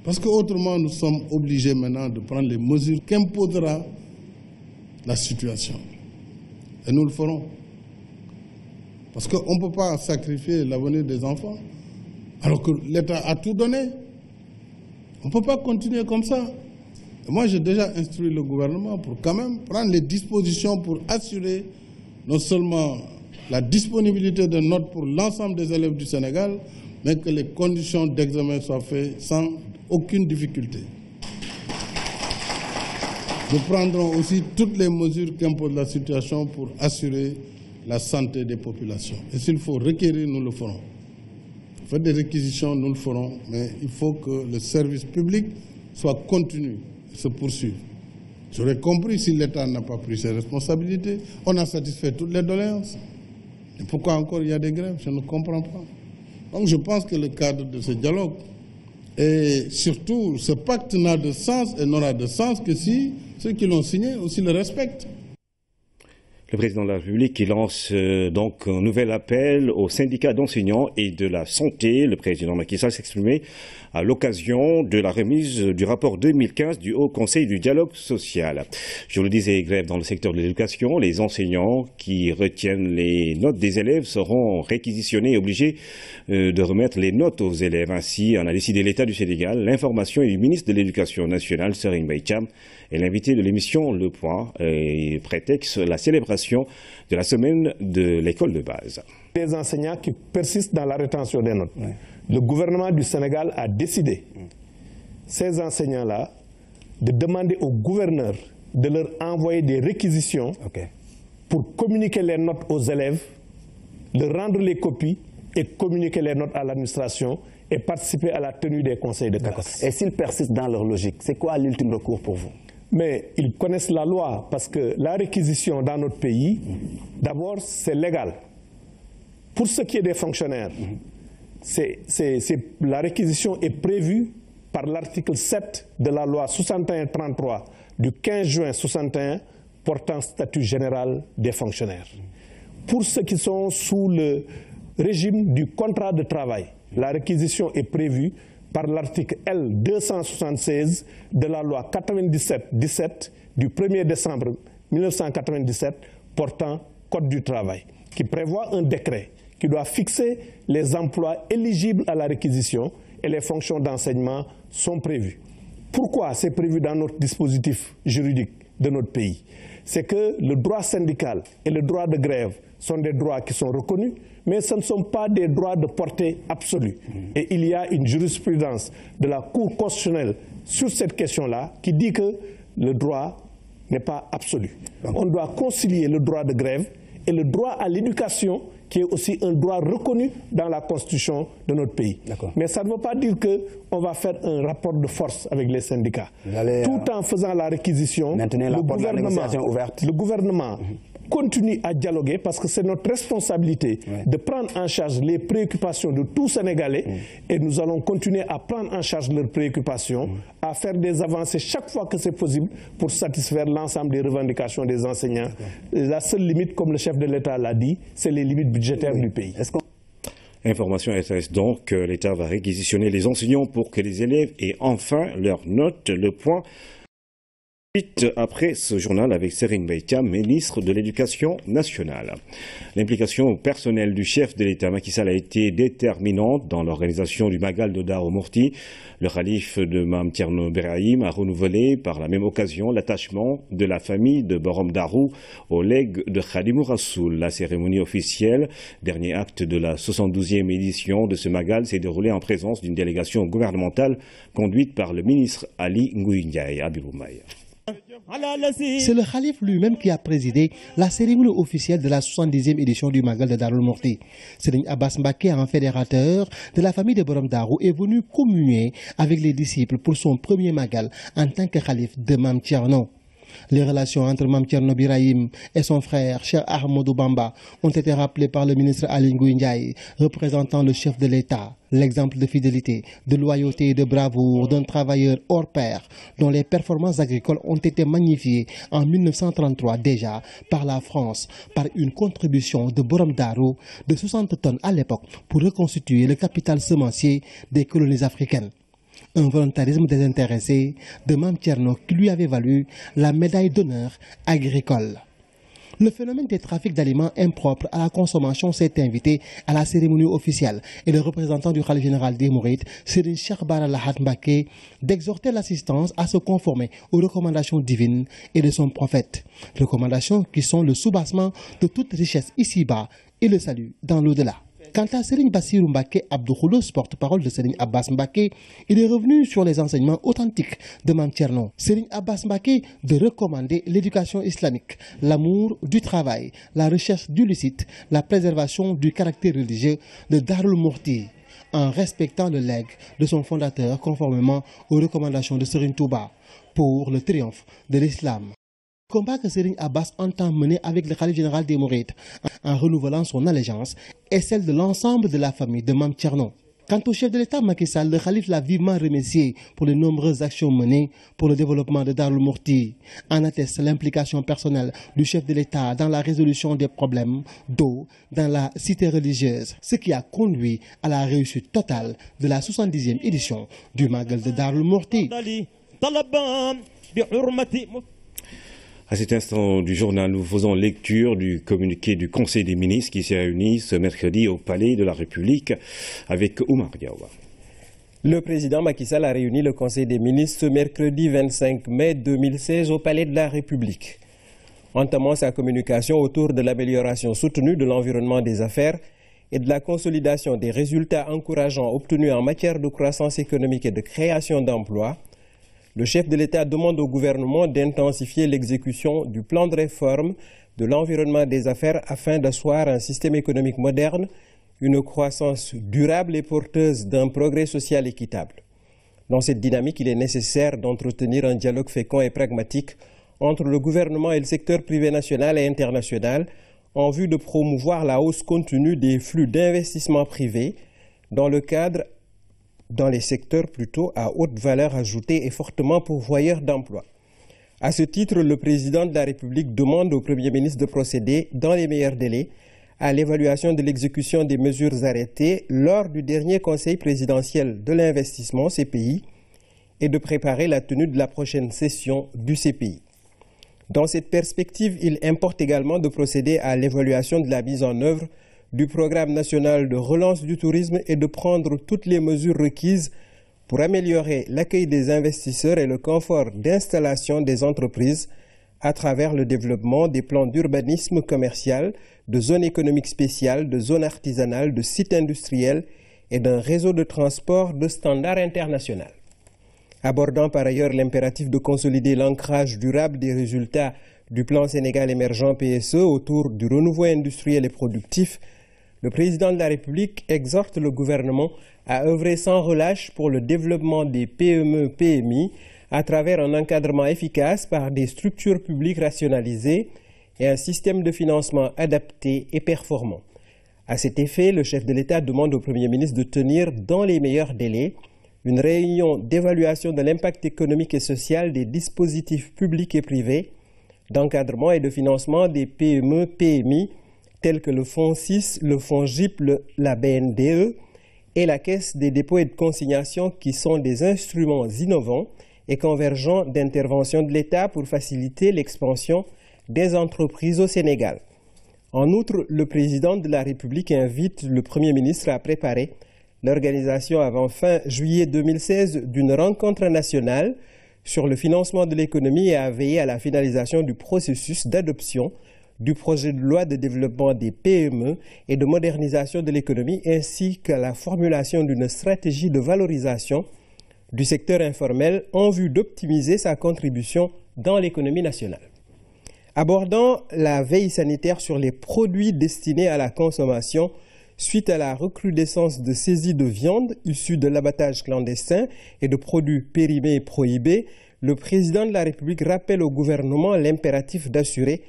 Parce qu'autrement, nous sommes obligés maintenant de prendre les mesures qu'imposera la situation. Et nous le ferons. Parce qu'on ne peut pas sacrifier l'avenir des enfants, alors que l'État a tout donné. On ne peut pas continuer comme ça. Et moi, j'ai déjà instruit le gouvernement pour quand même prendre les dispositions pour assurer non seulement la disponibilité de notes pour l'ensemble des élèves du Sénégal, mais que les conditions d'examen soient faites sans aucune difficulté. Nous prendrons aussi toutes les mesures qu'impose la situation pour assurer la santé des populations. Et s'il faut requérir, nous le ferons. Faire des réquisitions, nous le ferons, mais il faut que le service public soit continu et se poursuive. J'aurais compris si l'État n'a pas pris ses responsabilités. On a satisfait toutes les doléances. Et pourquoi encore il y a des grèves? Je ne comprends pas. Donc je pense que le cadre de ce dialogue et surtout ce pacte n'a de sens et n'aura de sens que si ceux qui l'ont signé aussi le respectent. Le président de la République qui lance donc un nouvel appel aux syndicats d'enseignants et de la santé. Le président Macky Sall s'exprimait à l'occasion de la remise du rapport 2015 du Haut Conseil du dialogue social. Je le disais, grève dans le secteur de l'éducation. Les enseignants qui retiennent les notes des élèves seront réquisitionnés et obligés de remettre les notes aux élèves. Ainsi en a décidé l'État du Sénégal. L'information est du ministre de l'Éducation nationale, Serigne Mbaye Thiam, et l'invité de l'émission Le Point et prétexte la célébration de la semaine de l'école de base. Les enseignants qui persistent dans la rétention des notes. Ouais. Le gouvernement du Sénégal a décidé, ces enseignants-là, de demander au gouverneur de leur envoyer des réquisitions pour communiquer les notes aux élèves, de rendre les copies et communiquer les notes à l'administration et participer à la tenue des conseils de classe. Et s'ils persistent dans leur logique, c'est quoi l'ultime recours pour vous? Mais ils connaissent la loi parce que la réquisition dans notre pays, d'abord, c'est légal. Pour ce qui est des fonctionnaires, la réquisition est prévue par l'article 7 de la loi 61-33 du 15 juin 61 portant statut général des fonctionnaires. Pour ceux qui sont sous le régime du contrat de travail, la réquisition est prévue par l'article L 276 de la loi 97-17 du 1er décembre 1997 portant Code du travail, qui prévoit un décret qui doit fixer les emplois éligibles à la réquisition et les fonctions d'enseignement sont prévues. Pourquoi c'est prévu dans notre dispositif juridique de notre pays? C'est que le droit syndical et le droit de grève sont des droits qui sont reconnus, mais ce ne sont pas des droits de portée absolue. Et il y a une jurisprudence de la Cour constitutionnelle sur cette question-là qui dit que le droit n'est pas absolu. On doit concilier le droit de grève et le droit à l'éducation, qui est aussi un droit reconnu dans la Constitution de notre pays. Mais ça ne veut pas dire qu'on va faire un rapport de force avec les syndicats. Tout en faisant la réquisition, le gouvernement continue à dialoguer parce que c'est notre responsabilité de prendre en charge les préoccupations de tous Sénégalais et nous allons continuer à prendre en charge leurs préoccupations, à faire des avancées chaque fois que c'est possible pour satisfaire l'ensemble des revendications des enseignants. La seule limite, comme le chef de l'État l'a dit, c'est les limites budgétaires du pays. Information SS donc, l'État va réquisitionner les enseignants pour que les élèves aient enfin leurs notes. Le point après ce journal avec Serigne Mbaye Thiam, ministre de l'Éducation nationale. L'implication personnelle du chef de l'État Macky Sall a été déterminante dans l'organisation du Magal de Darou Mouhty. Le khalife de Mame Thierno Birahim a renouvelé par la même occasion l'attachement de la famille de Borom Darou au legs de Khadimou Rassoul. La cérémonie officielle, dernier acte de la 72e édition de ce Magal, s'est déroulée en présence d'une délégation gouvernementale conduite par le ministre Ali Ngouille Ndiaye. Abibou Maï. C'est le Khalif lui-même qui a présidé la cérémonie officielle de la 70e édition du Magal de Darou Mouhty. Serigne Abbas Mbacké, un fédérateur de la famille de Borom Darou, est venu communier avec les disciples pour son premier Magal en tant que Khalif de Mame Thierno. Les relations entre Mame Thierno Birahim et son frère, Cheikh Ahmadou Bamba, ont été rappelées par le ministre Ali Ngouille Ndiaye, représentant le chef de l'État. L'exemple de fidélité, de loyauté et de bravoure d'un travailleur hors pair, dont les performances agricoles ont été magnifiées en 1933 déjà par la France, par une contribution de Borom Darou de 60 tonnes à l'époque pour reconstituer le capital semencier des colonies africaines. Un volontarisme désintéressé de Mame Thierno qui lui avait valu la médaille d'honneur agricole. Le phénomène des trafics d'aliments impropres à la consommation s'est invité à la cérémonie officielle et le représentant du Khalife général des Mourides, Serigne Cheikh Bara Lahat Mbacké, d'exhorter l'assistance à se conformer aux recommandations divines et de son prophète. Recommandations qui sont le soubassement de toute richesse ici-bas et le salut dans l'au-delà. Quant à Serigne Bassirou Mbacké Abdou Khoudoss, porte-parole de Serigne Abbas Mbacké, il est revenu sur les enseignements authentiques de Mame Thierno. Serigne Abbas Mbacké de recommander l'éducation islamique, l'amour du travail, la recherche du licite, la préservation du caractère religieux de Darou Mouhty, en respectant le legs de son fondateur conformément aux recommandations de Serigne Touba pour le triomphe de l'islam. Le combat que Serigne Abbas entend mener avec le Khalife général des Mourides en renouvelant son allégeance est celle de l'ensemble de la famille de Mame Thierno. Quant au chef de l'État Macky Sall, le Khalife l'a vivement remercié pour les nombreuses actions menées pour le développement de Darou Mouhty. En atteste l'implication personnelle du chef de l'État dans la résolution des problèmes d'eau dans la cité religieuse, ce qui a conduit à la réussite totale de la 70e édition du Magal de Darou Mouhty. À cet instant du journal, nous faisons lecture du communiqué du Conseil des ministres qui s'est réuni ce mercredi au Palais de la République avec Oumar Diawa. Le président Macky Sall a réuni le Conseil des ministres ce mercredi 25 mai 2016 au Palais de la République. Entamant sa communication autour de l'amélioration soutenue de l'environnement des affaires et de la consolidation des résultats encourageants obtenus en matière de croissance économique et de création d'emplois, Le chef de l'État demande au gouvernement d'intensifier l'exécution du plan de réforme de l'environnement des affaires afin d'asseoir un système économique moderne, une croissance durable et porteuse d'un progrès social équitable. Dans cette dynamique, il est nécessaire d'entretenir un dialogue fécond et pragmatique entre le gouvernement et le secteur privé national et international en vue de promouvoir la hausse continue des flux d'investissement privé dans les secteurs plutôt à haute valeur ajoutée et fortement pourvoyeurs d'emplois. À ce titre, le président de la République demande au Premier ministre de procéder, dans les meilleurs délais, à l'évaluation de l'exécution des mesures arrêtées lors du dernier Conseil présidentiel de l'investissement CPI et de préparer la tenue de la prochaine session du CPI. Dans cette perspective, il importe également de procéder à l'évaluation de la mise en œuvre du programme national de relance du tourisme et de prendre toutes les mesures requises pour améliorer l'accueil des investisseurs et le confort d'installation des entreprises à travers le développement des plans d'urbanisme commercial, de zones économiques spéciales, de zones artisanales, de sites industriels et d'un réseau de transport de standard international. Abordant par ailleurs l'impératif de consolider l'ancrage durable des résultats du plan Sénégal émergent PSE autour du renouveau industriel et productif, le président de la République exhorte le gouvernement à œuvrer sans relâche pour le développement des PME-PMI à travers un encadrement efficace par des structures publiques rationalisées et un système de financement adapté et performant. À cet effet, le chef de l'État demande au Premier ministre de tenir dans les meilleurs délais une réunion d'évaluation de l'impact économique et social des dispositifs publics et privés d'encadrement et de financement des PME-PMI tels que le Fonds 6, le Fonds GIP, la BNDE et la Caisse des dépôts et de consignation qui sont des instruments innovants et convergents d'intervention de l'État pour faciliter l'expansion des entreprises au Sénégal. En outre, le président de la République invite le Premier ministre à préparer l'organisation avant fin juillet 2016 d'une rencontre nationale sur le financement de l'économie et à veiller à la finalisation du processus d'adoption du projet de loi de développement des PME et de modernisation de l'économie ainsi qu'à la formulation d'une stratégie de valorisation du secteur informel en vue d'optimiser sa contribution dans l'économie nationale. Abordant la veille sanitaire sur les produits destinés à la consommation suite à la recrudescence de saisies de viande issues de l'abattage clandestin et de produits périmés et prohibés, le président de la République rappelle au gouvernement l'impératif d'assurer,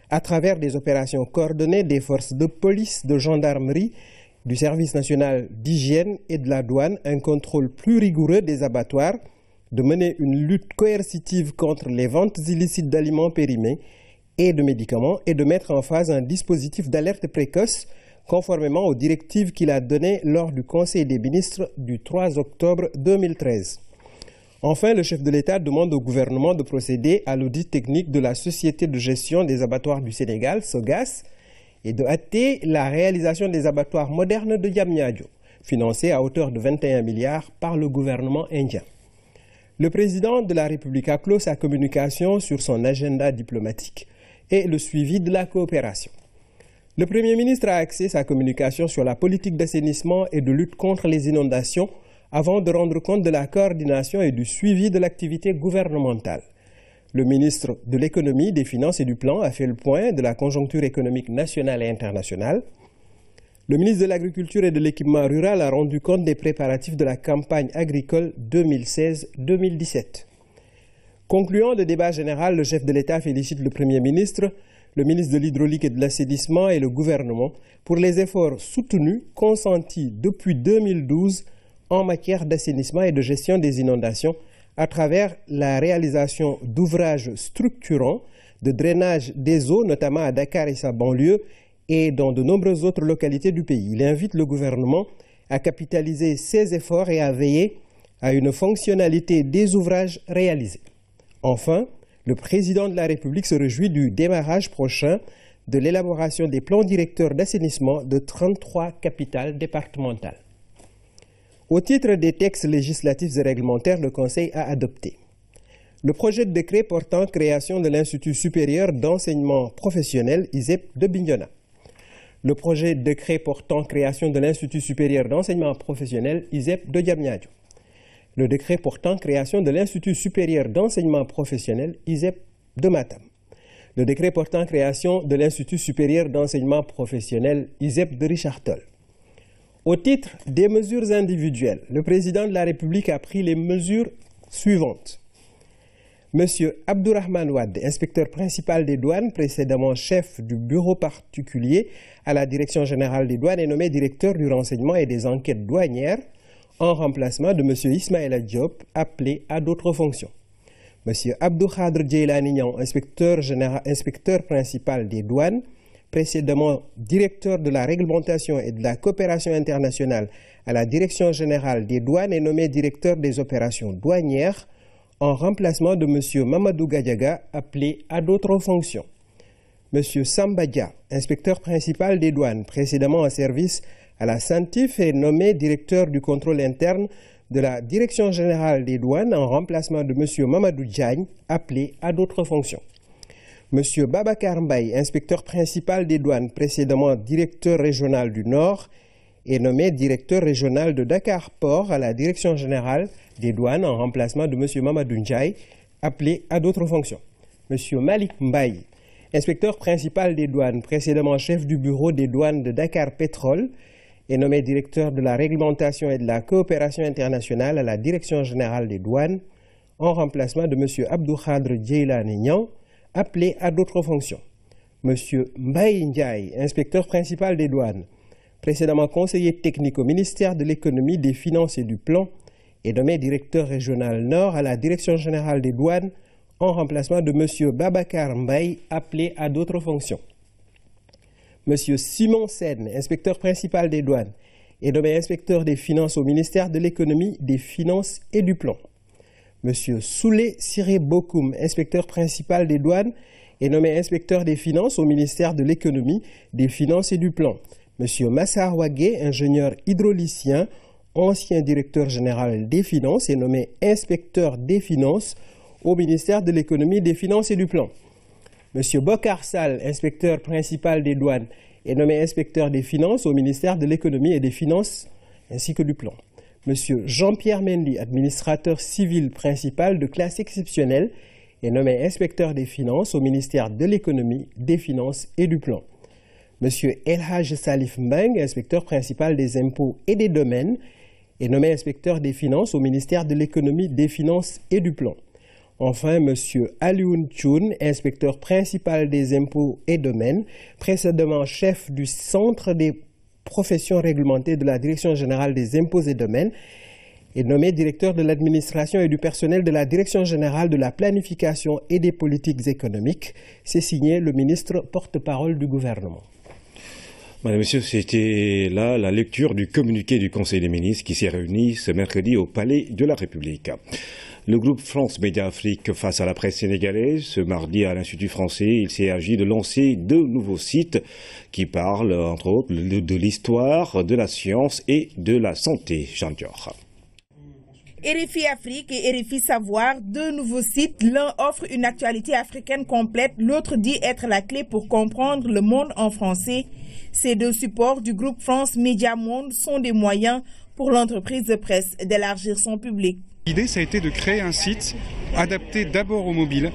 à travers des opérations coordonnées des forces de police, de gendarmerie, du service national d'hygiène et de la douane, un contrôle plus rigoureux des abattoirs, de mener une lutte coercitive contre les ventes illicites d'aliments périmés et de médicaments et de mettre en phase un dispositif d'alerte précoce conformément aux directives qu'il a données lors du Conseil des ministres du 3 octobre 2013. Enfin, le chef de l'État demande au gouvernement de procéder à l'audit technique de la Société de gestion des abattoirs du Sénégal, SOGAS, et de hâter la réalisation des abattoirs modernes de Diamniadio, financés à hauteur de 21 milliards par le gouvernement indien. Le président de la République a clos sa communication sur son agenda diplomatique et le suivi de la coopération. Le Premier ministre a axé sa communication sur la politique d'assainissement et de lutte contre les inondations avant de rendre compte de la coordination et du suivi de l'activité gouvernementale. Le ministre de l'Économie, des Finances et du Plan a fait le point de la conjoncture économique nationale et internationale. Le ministre de l'Agriculture et de l'Équipement rural a rendu compte des préparatifs de la campagne agricole 2016-2017. Concluant le débat général, le chef de l'État félicite le Premier ministre, le ministre de l'Hydraulique et de l'Assainissement et le gouvernement pour les efforts soutenus, consentis depuis 2012 en matière d'assainissement et de gestion des inondations à travers la réalisation d'ouvrages structurants de drainage des eaux, notamment à Dakar et sa banlieue, et dans de nombreuses autres localités du pays. Il invite le gouvernement à capitaliser ces efforts et à veiller à une fonctionnalité des ouvrages réalisés. Enfin, le président de la République se réjouit du démarrage prochain de l'élaboration des plans directeurs d'assainissement de 33 capitales départementales. Au titre des textes législatifs et réglementaires, le Conseil a adopté le projet de décret portant création de l'Institut supérieur d'enseignement professionnel ISEP de Bignona, le projet de décret portant création de l'Institut supérieur d'enseignement professionnel ISEP de Diamniadio, le décret portant création de l'Institut supérieur d'enseignement professionnel ISEP de Matam. Le décret portant création de l'Institut supérieur d'enseignement professionnel ISEP de Richard Toll. Au titre des mesures individuelles, le président de la République a pris les mesures suivantes. Monsieur Abdourahmane Wade, inspecteur principal des douanes, précédemment chef du bureau particulier à la Direction générale des douanes, est nommé directeur du renseignement et des enquêtes douanières en remplacement de monsieur Ismaïla Diop, appelé à d'autres fonctions. Monsieur Abdou Khadr Djeylani Niang, inspecteur principal des douanes, précédemment directeur de la réglementation et de la coopération internationale à la Direction générale des douanes, est nommé directeur des opérations douanières en remplacement de M. Mamadou Gadiaga, appelé à d'autres fonctions. M. Samba Dia, inspecteur principal des douanes, précédemment en service à la SANTIF, est nommé directeur du contrôle interne de la Direction générale des douanes en remplacement de M. Mamadou Diagne, appelé à d'autres fonctions. M. Babacar Mbaye, inspecteur principal des douanes, précédemment directeur régional du Nord, est nommé directeur régional de Dakar-Port à la Direction générale des douanes en remplacement de M. Mamadou Ndiaye, appelé à d'autres fonctions. M. Malik Mbaye, inspecteur principal des douanes, précédemment chef du bureau des douanes de Dakar Pétrole, est nommé directeur de la réglementation et de la coopération internationale à la Direction générale des douanes en remplacement de M. Abdou Khadr Djeylani Niang, appelé à d'autres fonctions. M. Mbaye Ndiaye, inspecteur principal des douanes, précédemment conseiller technique au ministère de l'économie, des finances et du plan, est nommé directeur régional Nord à la Direction générale des douanes en remplacement de M. Babacar Mbaye, appelé à d'autres fonctions. M. Simon Sen, inspecteur principal des douanes, est nommé inspecteur des finances au ministère de l'économie, des finances et du plan. M. Soulé Siré Bokoum, inspecteur principal des douanes, est nommé inspecteur des finances au ministère de l'économie, des finances et du plan. M. Massar Ouagué, ingénieur hydraulicien, ancien directeur général des finances, est nommé inspecteur des finances au ministère de l'économie, des finances et du plan. M. Bokar Sall, inspecteur principal des douanes, est nommé inspecteur des finances au ministère de l'économie et des finances ainsi que du plan. M. Jean-Pierre Mendy, administrateur civil principal de classe exceptionnelle, est nommé inspecteur des finances au ministère de l'économie, des finances et du plan. M. Elhaj Salif Mbeng, inspecteur principal des impôts et des domaines, est nommé inspecteur des finances au ministère de l'économie, des finances et du plan. Enfin, M. Alioune Thioune, inspecteur principal des impôts et domaines, précédemment chef du centre des professions réglementées de la Direction générale des impôts et domaines, est nommé directeur de l'administration et du personnel de la Direction générale de la planification et des politiques économiques. C'est signé le ministre porte-parole du gouvernement. Madame, Monsieur, c'était là la lecture du communiqué du Conseil des ministres qui s'est réuni ce mercredi au Palais de la République. Le groupe France Média Afrique face à la presse sénégalaise, ce mardi à l'Institut français, il s'est agi de lancer 2 nouveaux sites qui parlent, entre autres, de l'histoire, de la science et de la santé. Jean Dior. RFI Afrique et RFI Savoir, 2 nouveaux sites. L'un offre une actualité africaine complète, l'autre dit être la clé pour comprendre le monde en français. Ces 2 supports du groupe France Média Monde sont des moyens pour l'entreprise de presse d'élargir son public. L'idée, ça a été de créer un site adapté d'abord au mobile,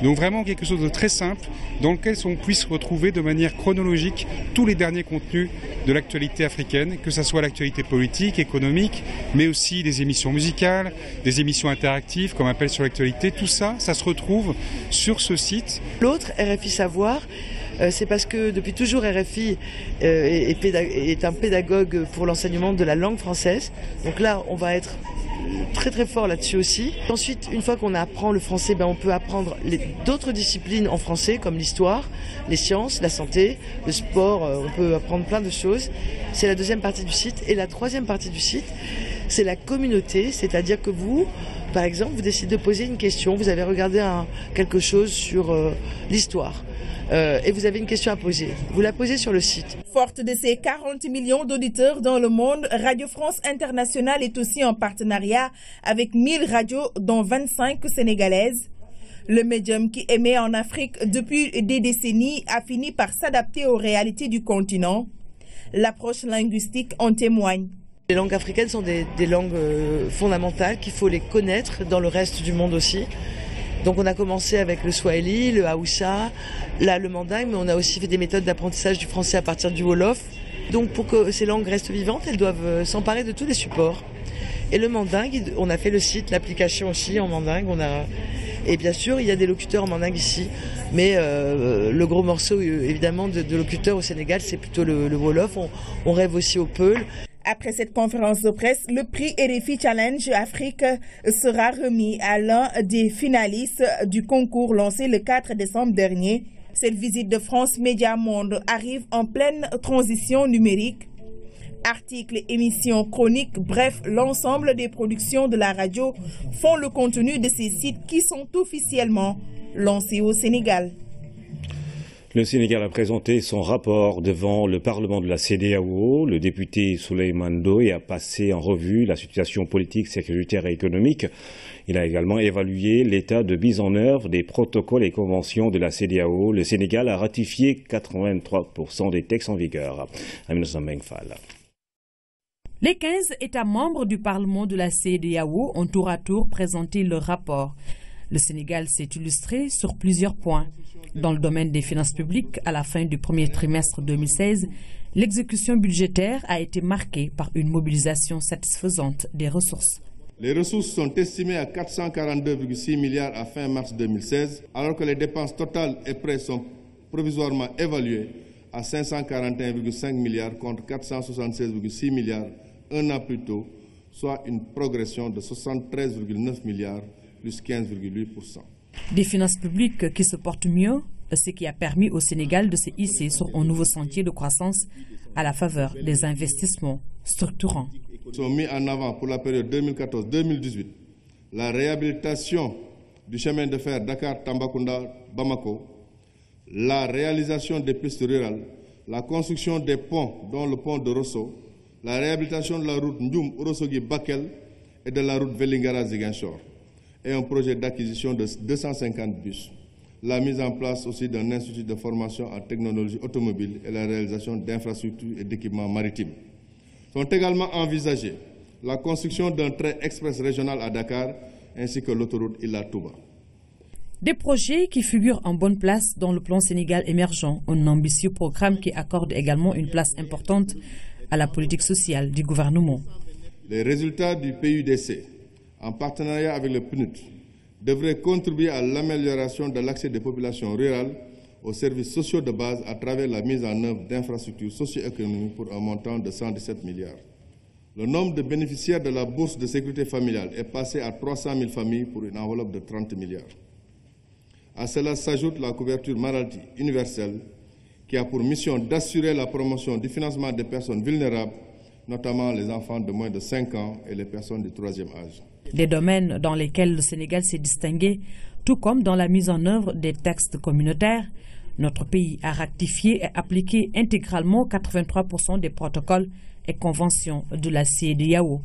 donc vraiment quelque chose de très simple, dans lequel on puisse retrouver de manière chronologique tous les derniers contenus de l'actualité africaine, que ce soit l'actualité politique, économique, mais aussi des émissions musicales, des émissions interactives comme Appel sur l'actualité, tout ça, ça se retrouve sur ce site. L'autre, RFI Savoir, c'est parce que depuis toujours RFI est un pédagogue pour l'enseignement de la langue française. Donc là, on va être très très fort là-dessus aussi. Ensuite, une fois qu'on apprend le français, on peut apprendre d'autres disciplines en français comme l'histoire, les sciences, la santé, le sport, on peut apprendre plein de choses. C'est la 2e partie du site. Et la 3e partie du site, c'est la communauté, c'est-à-dire que vous, par exemple, vous décidez de poser une question, vous avez regardé quelque chose sur l'histoire. Et vous avez une question à poser. Vous la posez sur le site. Forte de ses 40 millions d'auditeurs dans le monde, Radio France Internationale est aussi en partenariat avec 1000 radios, dont 25 sénégalaises. Le médium qui émet en Afrique depuis des décennies a fini par s'adapter aux réalités du continent. L'approche linguistique en témoigne. Les langues africaines sont des langues fondamentales qu'il faut les connaître dans le reste du monde aussi. Donc on a commencé avec le Swahili, le Haoussa, là le Manding, mais on a aussi fait des méthodes d'apprentissage du français à partir du Wolof. Donc pour que ces langues restent vivantes, elles doivent s'emparer de tous les supports. Et le Manding, on a fait le site, l'application aussi en Manding. Et bien sûr, il y a des locuteurs en Manding ici, mais le gros morceau évidemment de locuteurs au Sénégal, c'est plutôt le Wolof. On rêve aussi au Peul. Après cette conférence de presse, le prix RFI Challenge Afrique sera remis à l'un des finalistes du concours lancé le 4 décembre dernier. Cette visite de France Média Monde arrive en pleine transition numérique. Articles, émissions, chroniques, bref, l'ensemble des productions de la radio font le contenu de ces sites qui sont officiellement lancés au Sénégal. Le Sénégal a présenté son rapport devant le Parlement de la CEDEAO. Le député Souleymane Ndoye a passé en revue la situation politique, sécuritaire et économique. Il a également évalué l'état de mise en œuvre des protocoles et conventions de la CEDEAO. Le Sénégal a ratifié 83% des textes en vigueur. Aminata Mbengue-Fall. Les 15 États membres du Parlement de la CEDEAO ont tour à tour présenté leur rapport. Le Sénégal s'est illustré sur plusieurs points. Dans le domaine des finances publiques, à la fin du premier trimestre 2016, l'exécution budgétaire a été marquée par une mobilisation satisfaisante des ressources. Les ressources sont estimées à 442,6 milliards à fin mars 2016, alors que les dépenses totales et prêts sont provisoirement évaluées à 541,5 milliards contre 476,6 milliards un an plus tôt, soit une progression de 73,9 milliards, plus 15,8%. Des finances publiques qui se portent mieux, ce qui a permis au Sénégal de se hisser sur un nouveau sentier de croissance à la faveur des investissements structurants. Sont mis en avant pour la période 2014-2018 la réhabilitation du chemin de fer Dakar-Tambacounda-Bamako, la réalisation des pistes rurales, la construction des ponts, dont le pont de Rosso, la réhabilitation de la route Ndioum-Ourossogui-Bakel et de la route Vélingara-Ziguinchor, et un projet d'acquisition de 250 bus. La mise en place aussi d'un institut de formation en technologie automobile et la réalisation d'infrastructures et d'équipements maritimes. Sont également envisagées la construction d'un train express régional à Dakar ainsi que l'autoroute Ila Touba. Des projets qui figurent en bonne place dans le plan Sénégal émergent, un ambitieux programme qui accorde également une place importante à la politique sociale du gouvernement. Les résultats du PUDC, en partenariat avec le PNUD, devraient contribuer à l'amélioration de l'accès des populations rurales aux services sociaux de base à travers la mise en œuvre d'infrastructures socio-économiques pour un montant de 117 milliards. Le nombre de bénéficiaires de la bourse de sécurité familiale est passé à 300 000 familles pour une enveloppe de 30 milliards. À cela s'ajoute la couverture maladie universelle qui a pour mission d'assurer la promotion du financement des personnes vulnérables, notamment les enfants de moins de 5 ans et les personnes du troisième âge. Des domaines dans lesquels le Sénégal s'est distingué, tout comme dans la mise en œuvre des textes communautaires. Notre pays a ratifié et appliqué intégralement 83% des protocoles et conventions de la CEDEAO.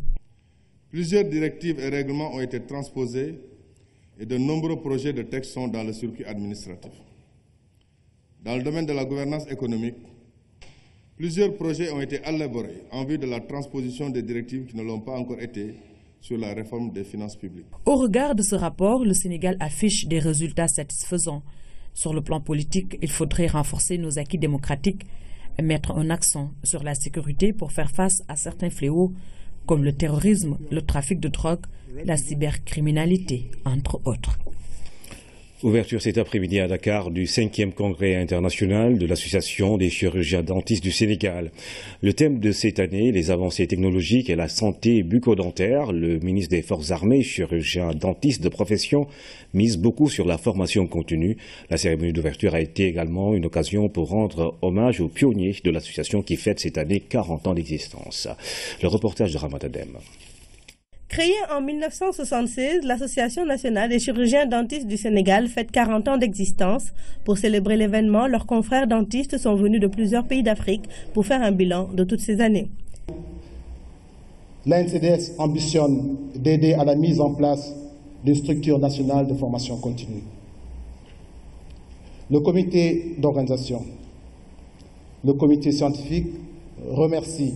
Plusieurs directives et règlements ont été transposés et de nombreux projets de textes sont dans le circuit administratif. Dans le domaine de la gouvernance économique, plusieurs projets ont été élaborés en vue de la transposition des directives qui ne l'ont pas encore été sur la réforme des finances publiques. Au regard de ce rapport, le Sénégal affiche des résultats satisfaisants. Sur le plan politique, il faudrait renforcer nos acquis démocratiques et mettre un accent sur la sécurité pour faire face à certains fléaux comme le terrorisme, le trafic de drogue, la cybercriminalité, entre autres. Ouverture cet après-midi à Dakar du 5e congrès international de l'Association des chirurgiens dentistes du Sénégal. Le thème de cette année, les avancées technologiques et la santé bucco-dentaire. Le ministre des Forces armées, chirurgien dentiste de profession, mise beaucoup sur la formation continue. La cérémonie d'ouverture a été également une occasion pour rendre hommage aux pionniers de l'association qui fête cette année 40 ans d'existence. Le reportage de Ramatadem. Créée en 1976, l'Association nationale des chirurgiens dentistes du Sénégal fête 40 ans d'existence. Pour célébrer l'événement, leurs confrères dentistes sont venus de plusieurs pays d'Afrique pour faire un bilan de toutes ces années. L'ANCDS ambitionne d'aider à la mise en place d'une structure nationale de formation continue. Le comité d'organisation, le comité scientifique remercie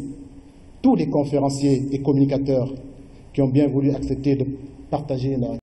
tous les conférenciers et communicateurs qui ont bien voulu accepter de partager